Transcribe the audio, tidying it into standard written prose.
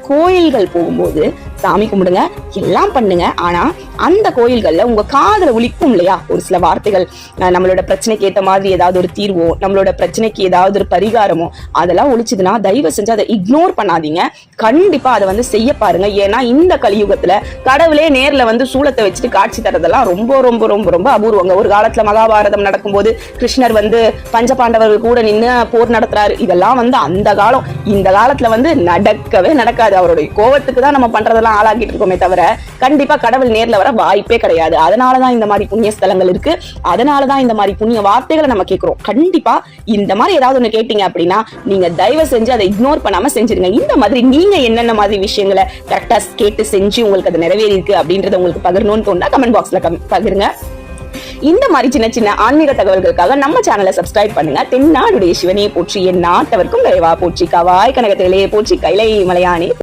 கோயில்கள் போகும்போது சாமி கும்பிடுங்க, எல்லாம் பண்ணுங்க. ஆனா அந்த கோயில்கள்ல உங்க காதுல ஒலிக்கும் இல்லையா ஒரு சில வார்த்தைகள், நம்மளோட பிரச்சனைக்கு ஏத்த மாதிரி ஏதாவது ஒரு தீர்வோ, நம்மளோட பிரச்சனைக்கு ஏதாவது ஒரு பரிகாரமோ அதெல்லாம் ஒழிச்சுதுன்னா தயவு செஞ்சு அதை இக்னோர் பண்ணாதீங்க. கண்டிப்பா அதை செய்ய பாருங்க. ஏன்னா இந்த கலியுகத்துல கடவுளே நேர்ல சூலத்தை வச்சுட்டு காட்சி தரதெல்லாம் ரொம்ப ரொம்ப ரொம்ப ரொம்ப அபூர்வங்க. ஒரு காலத்துல மகாபாரதம் நடக்கும்போது கிருஷ்ணர் பஞ்சபாண்டவர்கள் கூட நின்று போர் நடத்துறாரு. இதெல்லாம் அந்த காலம். இந்த காலத்துல நடக்கவே நடக்காது. அவருடைய கோவத்துக்கு தான் நம்ம பண்றதெல்லாம் ஆளாக்கிட்டு இருக்கோமே தவிர கண்டிப்பா கடவுள் நேர்ல வர வாய்ப்பே கிடையாது. அதனாலதான் இந்த மாதிரி புண்ணிய ஸ்தலங்கள் இருக்கு. அதனாலதான் இந்த மாதிரி புண்ணிய வார்த்தைகளை நம்ம கேட்கிறோம். கண்டிப்பா இந்த மாதிரி ஏதாவது ஒண்ணு கேட்டீங்க அப்படின்னா நீங்க தயவு செஞ்சு அதை இக்னோர் பண்ணாம செஞ்சிருங்க. இந்த மாதிரி நீங்க என்னென்ன மாதிரி விஷயங்களை கரெக்டா கேட்டு செஞ்சு உங்களுக்கு அது நிறைவேறி இருக்கு அப்படின்றத உங்களுக்கு பகிரணும்னு தோணுனா கமெண்ட் பாக்ஸ்ல பகிருங்க. இந்த மாதிரி சின்ன சின்ன ஆன்மீக தகவல்களுக்காக நம்ம சேனலை சப்ஸ்கிரைப் பண்ணுங்க. தென்னாடுடைய சிவனையை போற்றி, என் நாட்டவர்க்கும் விரைவா போற்றி, கவாய் கனகத்திலே போற்றி, கைலை மலையானே